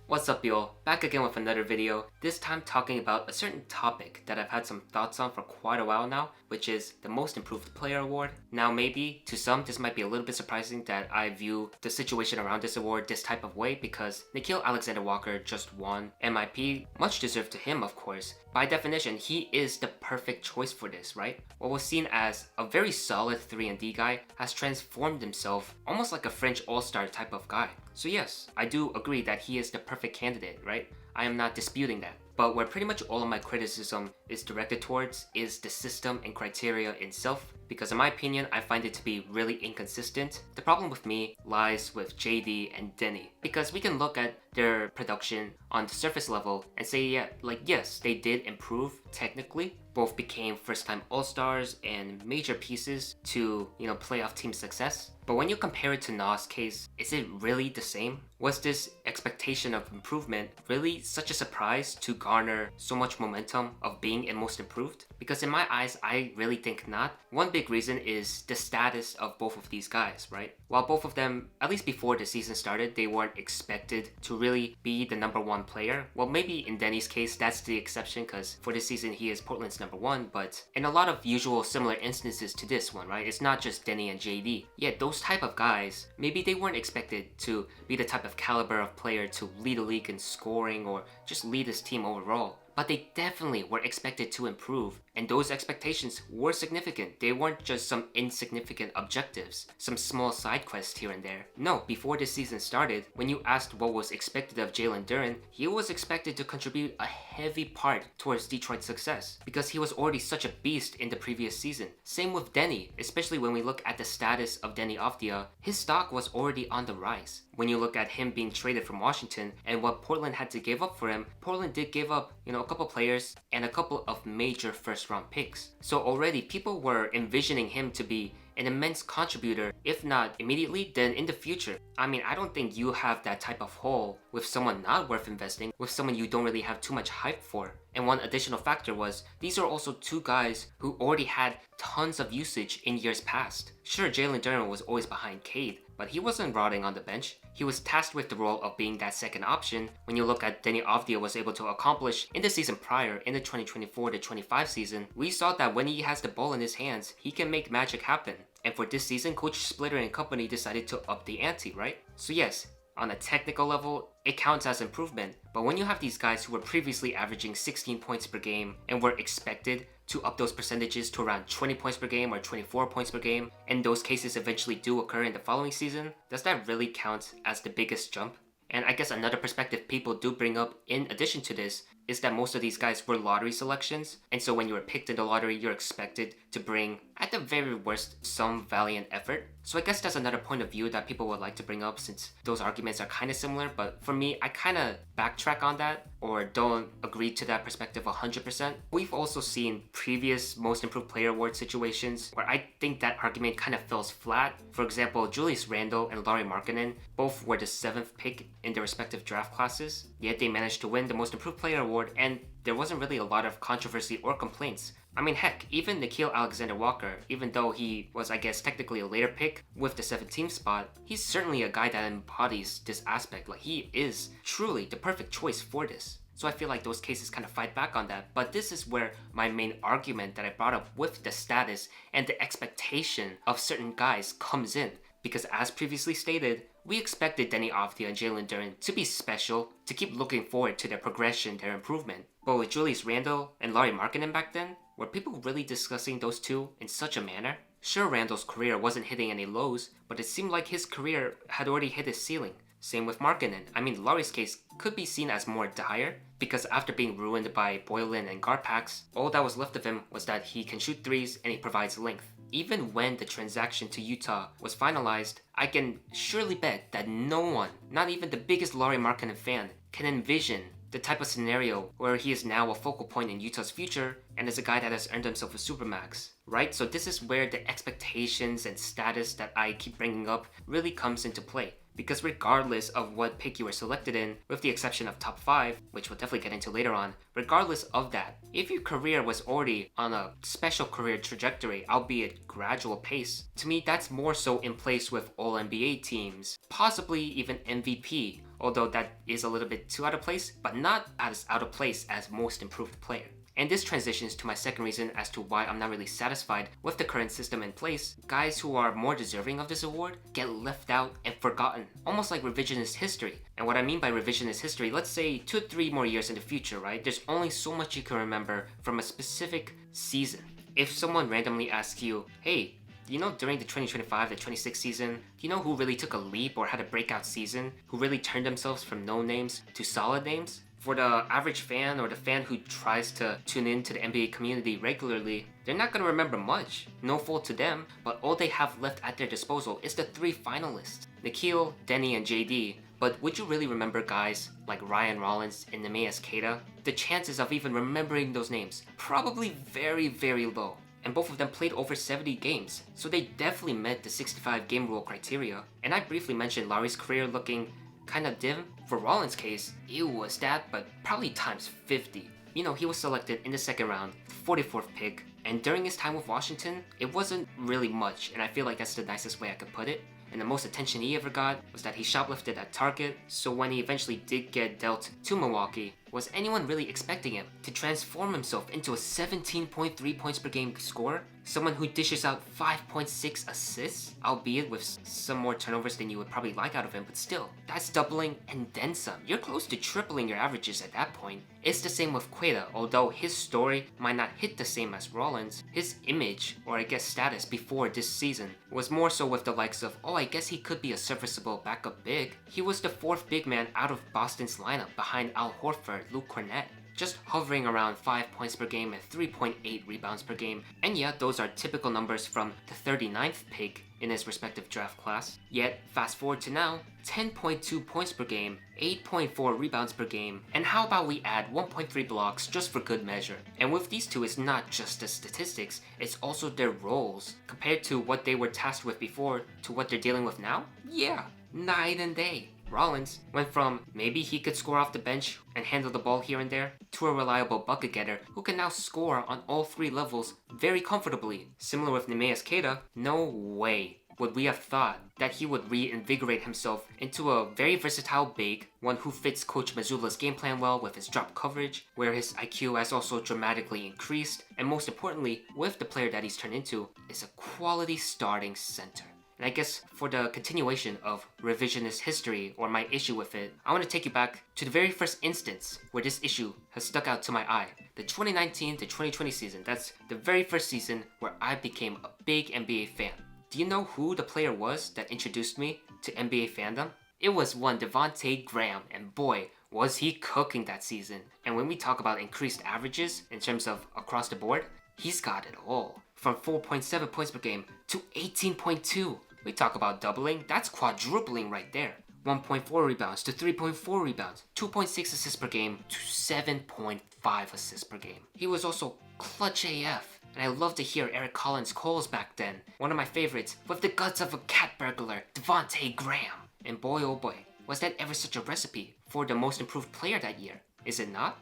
What's up, y'all? Back again with another video, this time talking about a certain topic that I've had some thoughts on for quite a while now, which is the Most Improved Player Award. Now maybe, to some, this might be a little bit surprising that I view the situation around this award this type of way because Nickeil Alexander-Walker just won MIP, much deserved to him of course. By definition, he is the perfect choice for this, right? What was seen as a very solid 3-and-D guy has transformed himself almost like a French all-star type of guy. So yes, I do agree that he is the perfect candidate, right? I am not disputing that. But where pretty much all of my criticism is directed towards is the system and criteria itself, because in my opinion, I find it to be really inconsistent. The problem with me lies with JD and Denny, because we can look at their production on the surface level and say, yeah, like yes, they did improve technically. Both became first-time All-Stars and major pieces to, playoff team success. But when you compare it to Nas' case, is it really the same? Was this expectation of improvement really such a surprise to garner so much momentum of being in Most Improved? Because in my eyes, I really think not. One big reason is the status of both of these guys, right? While both of them, at least before the season started, they weren't expected to really be the #1 player. Well, maybe in Denny's case, that's the exception because for this season, he is Portland's #1, but in a lot of usual similar instances to this one, right? It's not just Denny and JD. Yet those type of guys, maybe they weren't expected to be the type of caliber of player to lead a league in scoring or just lead his team overall. But they definitely were expected to improve, and those expectations were significant. They weren't just some insignificant objectives, some small side quests here and there. No, before this season started, when you asked what was expected of Jalen Duren, he was expected to contribute a heavy part towards Detroit's success, because he was already such a beast in the previous season. Same with Denny, especially when we look at the status of Denny Avdia, his stock was already on the rise. When you look at him being traded from Washington and what Portland had to give up for him, Portland did give up, a couple players and a couple of major first-round picks. So already people were envisioning him to be an immense contributor, if not immediately, then in the future. I mean, I don't think you have that type of hole with someone not worth investing, with someone you don't really have too much hype for. And one additional factor was, these are also two guys who already had tons of usage in years past. Sure, Jalen Duren was always behind Cade, but he wasn't rotting on the bench. He was tasked with the role of being that second option. When you look at Denny Avdia was able to accomplish in the season prior, in the 2024-25 season, we saw that when he has the ball in his hands, he can make magic happen. And for this season, Coach Splitter and company decided to up the ante, right? So yes, on a technical level, it counts as improvement. But when you have these guys who were previously averaging 16 points per game and were expected to up those percentages to around 20 points per game or 24 points per game, and those cases eventually do occur in the following season, does that really count as the biggest jump? And I guess another perspective people do bring up in addition to this is that most of these guys were lottery selections, and so when you were picked in the lottery, you're expected to bring, at the very worst, some valiant effort. So I guess that's another point of view that people would like to bring up since those arguments are kind of similar, but for me, I kind of backtrack on that or don't agree to that perspective 100%. We've also seen previous Most Improved Player Award situations where I think that argument kind of falls flat. For example, Julius Randle and Lauri Markkanen both were the 7th pick in their respective draft classes, yet they managed to win the Most Improved Player Award, and there wasn't really a lot of controversy or complaints. I mean, heck, even Nickeil Alexander-Walker, even though he was, I guess, technically a later pick with the 17th spot, he's certainly a guy that embodies this aspect. Like, he is truly the perfect choice for this. So I feel like those cases kind of fight back on that. But this is where my main argument that I brought up with the status and the expectation of certain guys comes in. Because as previously stated, we expected Denny Avdia and Jalen Duren to be special, to keep looking forward to their progression, their improvement. But with Julius Randle and Lauri Markkanen back then, were people really discussing those two in such a manner? Sure, Randle's career wasn't hitting any lows, but it seemed like his career had already hit its ceiling. Same with Markkanen. I mean, Lauri's case could be seen as more dire, because after being ruined by Boylen and Garpax, all that was left of him was that he can shoot threes and he provides length. Even when the transaction to Utah was finalized, I can surely bet that no one, not even the biggest Lauri Markkanen fan, can envision the type of scenario where he is now a focal point in Utah's future and is a guy that has earned himself a supermax, right? So this is where the expectations and status that I keep bringing up really comes into play. Because regardless of what pick you were selected in, with the exception of top 5, which we'll definitely get into later on, regardless of that, if your career was already on a special career trajectory, albeit gradual pace, to me that's more so in place with all NBA teams, possibly even MVP, although that is a little bit too out of place, but not as out of place as most improved player. And this transitions to my second reason as to why I'm not really satisfied with the current system in place. Guys who are more deserving of this award get left out and forgotten, almost like revisionist history. And what I mean by revisionist history, let's say 2 or 3 more years in the future, right? There's only so much you can remember from a specific season. If someone randomly asks you, hey, you know, during the 2025 to 26 season, do you know who really took a leap or had a breakout season? Who really turned themselves from no names to solid names? For the average fan or the fan who tries to tune into the NBA community regularly, they're not going to remember much. No fault to them, but all they have left at their disposal is the 3 finalists, Nikhil, Denny, and JD. But would you really remember guys like Ryan Rollins and Neemias Queta? The chances of even remembering those names, probably very, very low. And both of them played over 70 games, so they definitely met the 65 game rule criteria. And I briefly mentioned Larry's career looking kinda dim. For Rollins' case, it was that, but probably times 50. You know, he was selected in the second round, 44th pick, and during his time with Washington, it wasn't really much, and I feel like that's the nicest way I could put it. And the most attention he ever got was that he shoplifted at Target, so when he eventually did get dealt to Milwaukee, was anyone really expecting him to transform himself into a 17.3 points per game scorer? Someone who dishes out 5.6 assists, albeit with some more turnovers than you would probably like out of him, but still, that's doubling and then some. You're close to tripling your averages at that point. It's the same with Queta, although his story might not hit the same as Rollins. His image, or I guess status before this season, was more so with the likes of, oh, I guess he could be a serviceable backup big. He was the 4th big man out of Boston's lineup behind Al Horford, Luke Cornett, just hovering around 5 points per game and 3.8 rebounds per game. And yeah, those are typical numbers from the 39th pick in his respective draft class. Yet, fast forward to now, 10.2 points per game, 8.4 rebounds per game, and how about we add 1.3 blocks just for good measure? And with these two, it's not just the statistics, it's also their roles. Compared to what they were tasked with before to what they're dealing with now, yeah, night and day. Rollins went from maybe he could score off the bench and handle the ball here and there to a reliable bucket getter who can now score on all 3 levels very comfortably. Similar with Neemias Queta, no way would we have thought that he would reinvigorate himself into a very versatile big, one who fits Coach Mazzulla's game plan well with his drop coverage, where his IQ has also dramatically increased, and most importantly, with the player that he's turned into, is a quality starting center. And I guess for the continuation of revisionist history, or my issue with it, I want to take you back to the very first instance where this issue has stuck out to my eye. The 2019 to 2020 season. That's the very first season where I became a big NBA fan. Do you know who the player was that introduced me to NBA fandom? It was one Devonte Graham, and boy, was he cooking that season. And when we talk about increased averages in terms of across the board, he's got it all. From 4.7 points per game to 18.2. We talk about doubling, that's quadrupling right there. 1.4 rebounds to 3.4 rebounds, 2.6 assists per game to 7.5 assists per game. He was also clutch AF, and I love to hear Eric Collins' calls back then. One of my favorites, with the guts of a cat burglar, Devonte Graham. And boy oh boy, was that ever such a recipe for the most improved player that year? Is it not?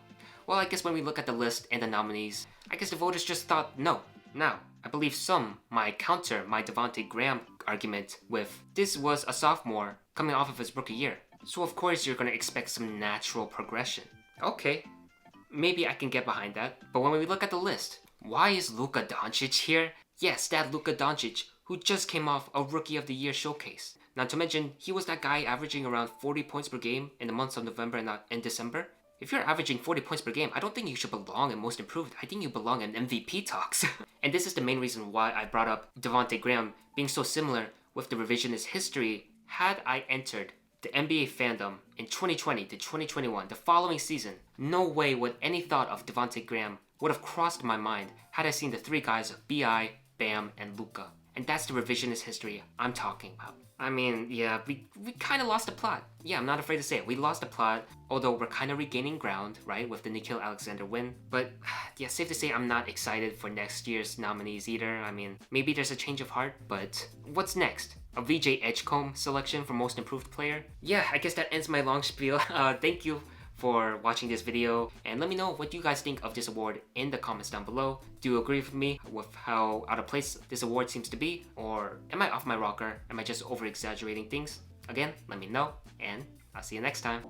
Well, I guess when we look at the list and the nominees, I guess the voters just thought no. Now, I believe some might counter my Devonte Graham argument with, this was a sophomore coming off of his rookie year, so of course you're gonna expect some natural progression. Okay, maybe I can get behind that, but when we look at the list, why is Luka Doncic here? Yes, that Luka Doncic, who just came off a Rookie of the Year showcase. Not to mention, he was that guy averaging around 40 points per game in the months of November and December. If you're averaging 40 points per game, I don't think you should belong in Most Improved. I think you belong in MVP talks. And this is the main reason why I brought up Devonte Graham being so similar with the revisionist history. Had I entered the NBA fandom in 2020 to 2021, the following season, no way would any thought of Devonte Graham would have crossed my mind had I seen the 3 guys of B.I., Bam, and Luka. And that's the revisionist history I'm talking about. I mean, yeah, we kind of lost the plot. Yeah, I'm not afraid to say it. We lost the plot, although we're kind of regaining ground, right, with the Nickeil Alexander win. But yeah, safe to say I'm not excited for next year's nominees either. I mean, maybe there's a change of heart, but what's next? A VJ Edgecombe selection for Most Improved Player? Yeah, I guess that ends my long spiel. Thank you for watching this video, and let me know what you guys think of this award in the comments down below. Do you agree with me with how out of place this award seems to be, or am I off my rocker? Am I just over exaggerating things? Again, let me know, and I'll see you next time.